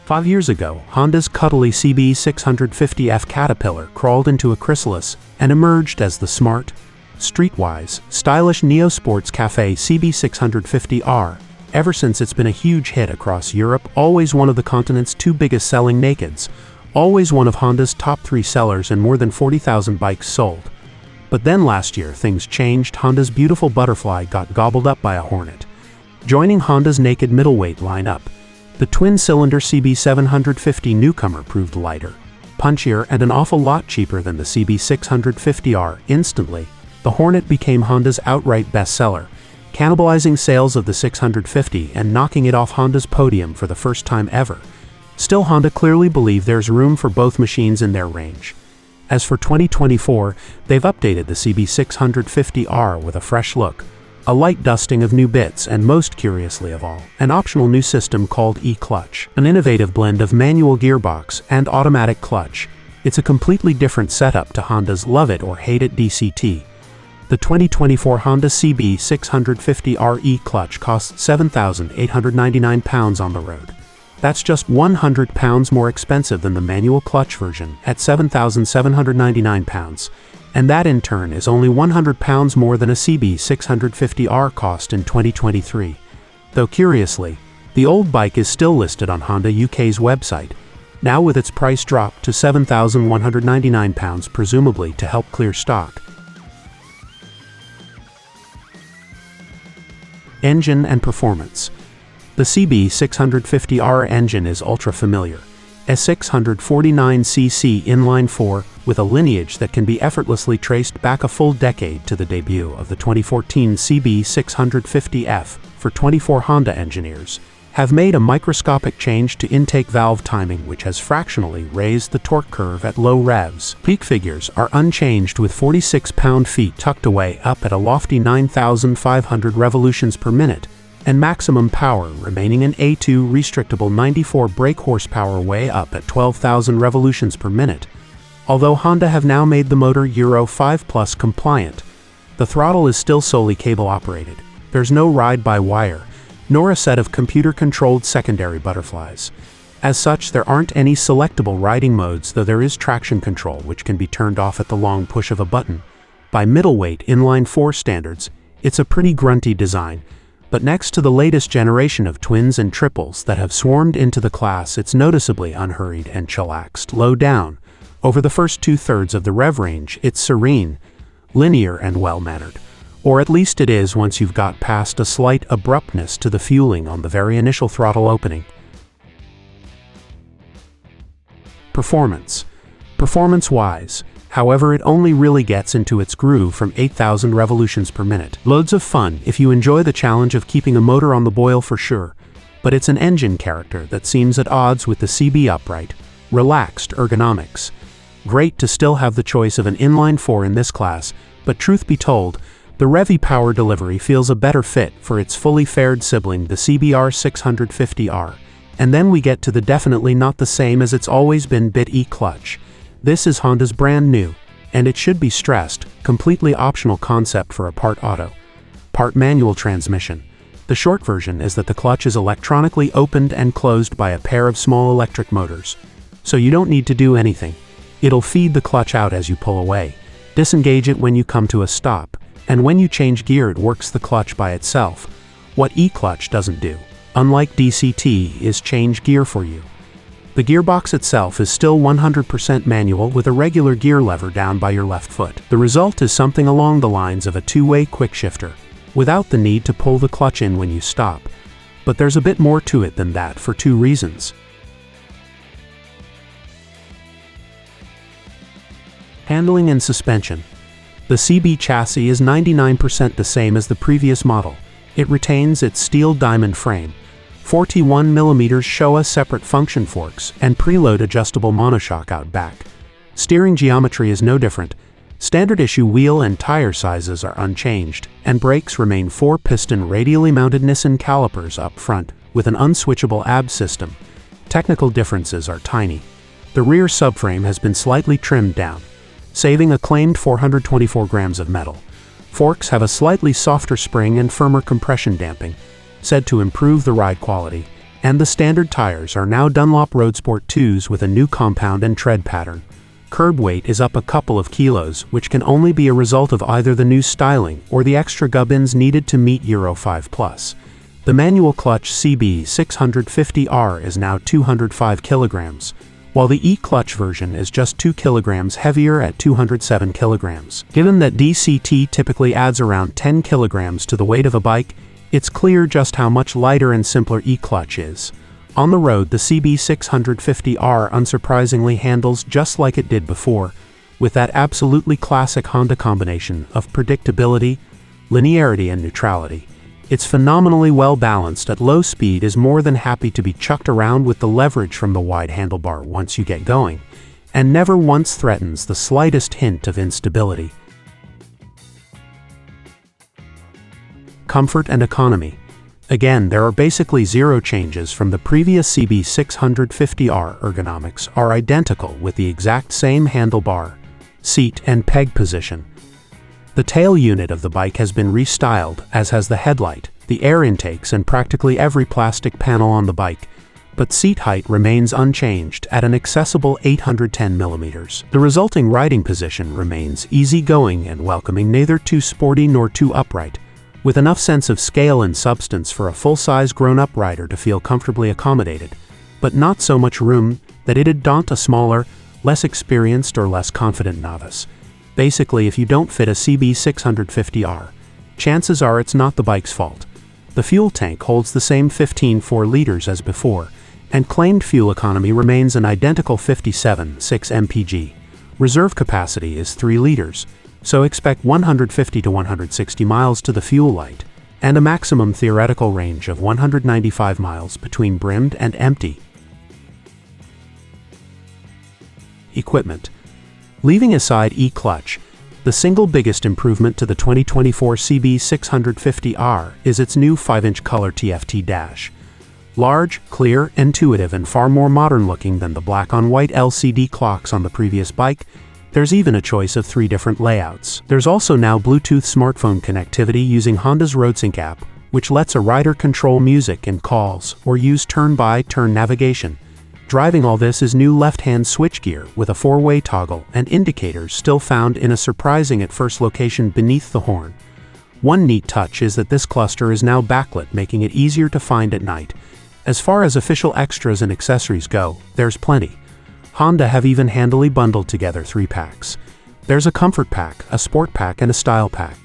5 years ago, Honda's cuddly CB650F Caterpillar crawled into a chrysalis and emerged as the smart, streetwise, stylish neo-sports cafe CB650R. Ever since, it's been a huge hit across Europe, always one of the continent's 2 biggest selling nakeds, always one of Honda's top 3 sellers, and more than 40,000 bikes sold. But then last year, things changed. Honda's beautiful butterfly got gobbled up by a Hornet. Joining Honda's naked middleweight lineup, the twin-cylinder CB750 newcomer proved lighter, punchier, and an awful lot cheaper than the CB650R. Instantly, the Hornet became Honda's outright bestseller, cannibalizing sales of the 650 and knocking it off Honda's podium for the first time ever. Still, Honda clearly believe there's room for both machines in their range. As for 2024, they've updated the CB650R with a fresh look, a light dusting of new bits, and most curiously of all, an optional new system called e-clutch, an innovative blend of manual gearbox and automatic clutch. It's a completely different setup to Honda's love it or hate it DCT. The 2024 Honda CB650R e-clutch costs £7,899 on the road. That's just £100 more expensive than the manual clutch version at £7,799. And that in turn is only £100 more than a CB650R cost in 2023. Though curiously, the old bike is still listed on Honda UK's website, now with its price dropped to £7,199, presumably to help clear stock. Engine and performance. The CB650R engine is ultra-familiar. A 649cc inline-4 with a lineage that can be effortlessly traced back a full decade to the debut of the 2014 CB650F. For 24 Honda engineers have made a microscopic change to intake valve timing, which has fractionally raised the torque curve at low revs. Peak figures are unchanged, with 46 pound-feet tucked away up at a lofty 9,500 revolutions per minute, and maximum power remaining an A2 restrictable 94 brake horsepower way up at 12,000 revolutions per minute. Although Honda have now made the motor Euro 5+ compliant, the throttle is still solely cable operated. There's no ride-by-wire, nor a set of computer-controlled secondary butterflies. As such, there aren't any selectable riding modes, though there is traction control, which can be turned off at the long push of a button. By middleweight inline-4 standards, it's a pretty grunty design, but next to the latest generation of twins and triples that have swarmed into the class, it's noticeably unhurried and chillaxed. Low down, over the first 2/3 of the rev range, it's serene, linear, and well-mannered. Or at least it is once you've got past a slight abruptness to the fueling on the very initial throttle opening. Performance. Performance-wise, however, it only really gets into its groove from 8,000 revolutions per minute. Loads of fun if you enjoy the challenge of keeping a motor on the boil, for sure, but it's an engine character that seems at odds with the CB upright, relaxed ergonomics. Great to still have the choice of an inline-4 in this class, but truth be told, the Revy power delivery feels a better fit for its fully fared sibling, the CBR650R. And then we get to the definitely not the same as it's always been bit e-clutch. This is Honda's brand new, and it should be stressed, completely optional concept for a part auto, part manual transmission. The short version is that the clutch is electronically opened and closed by a pair of small electric motors. So you don't need to do anything. It'll feed the clutch out as you pull away, disengage it when you come to a stop, and when you change gear it works the clutch by itself. What e-clutch doesn't do, unlike DCT, is change gear for you. The gearbox itself is still 100% manual with a regular gear lever down by your left foot. The result is something along the lines of a two-way quick shifter, without the need to pull the clutch in when you stop. But there's a bit more to it than that for 2 reasons. Handling and suspension. The CB chassis is 99% the same as the previous model. It retains its steel diamond frame. 41mm Showa separate function forks and preload adjustable monoshock out back. Steering geometry is no different. Standard issue wheel and tire sizes are unchanged, and brakes remain 4-piston radially mounted Nissan calipers up front with an unswitchable ABS system. Technical differences are tiny. The rear subframe has been slightly trimmed down, saving a claimed 424 grams of metal. Forks have a slightly softer spring and firmer compression damping, said to improve the ride quality, And the standard tires are now Dunlop Roadsport 2s with a new compound and tread pattern. Curb weight is up a couple of kilos, which can only be a result of either the new styling or the extra gubbins needed to meet Euro 5+. The manual clutch CB650R is now 205 kilograms, while the E-clutch version is just 2 kilograms heavier at 207 kilograms. Given that DCT typically adds around 10 kilograms to the weight of a bike, it's clear just how much lighter and simpler E-clutch is. On the road, the CB650R unsurprisingly handles just like it did before, with that absolutely classic Honda combination of predictability, linearity, and neutrality. It's phenomenally well balanced at low speed, is more than happy to be chucked around with the leverage from the wide handlebar once you get going, and never once threatens the slightest hint of instability. Comfort and economy. Again, there are basically zero changes from the previous CB650R. Ergonomics are identical with the exact same handlebar, seat, and peg position. The tail unit of the bike has been restyled, as has the headlight, the air intakes, and practically every plastic panel on the bike, but seat height remains unchanged at an accessible 810 millimeters. The resulting riding position remains easygoing and welcoming, neither too sporty nor too upright, with enough sense of scale and substance for a full-size grown-up rider to feel comfortably accommodated, but not so much room that it'd daunt a smaller, less experienced or less confident novice. Basically, if you don't fit a CB650R, chances are it's not the bike's fault. The fuel tank holds the same 15.4 liters as before, and claimed fuel economy remains an identical 57.6 mpg. Reserve capacity is 3 liters, so expect 150 to 160 miles to the fuel light, and a maximum theoretical range of 195 miles between brimmed and empty. Equipment. Leaving aside E-clutch, the single biggest improvement to the 2024 CB650R is its new 5-inch color TFT dash. Large, clear, intuitive, and far more modern looking than the black-on-white LCD clocks on the previous bike. There's even a choice of 3 different layouts. There's also now Bluetooth smartphone connectivity using Honda's RoadSync app, which lets a rider control music and calls or use turn-by-turn navigation. Driving all this is new left-hand switchgear with a 4-way toggle and indicators still found in a surprising at first location beneath the horn. One neat touch is that this cluster is now backlit, making it easier to find at night. As far as official extras and accessories go, there's plenty. Honda have even handily bundled together 3 packs. There's a comfort pack, a sport pack, and a style pack.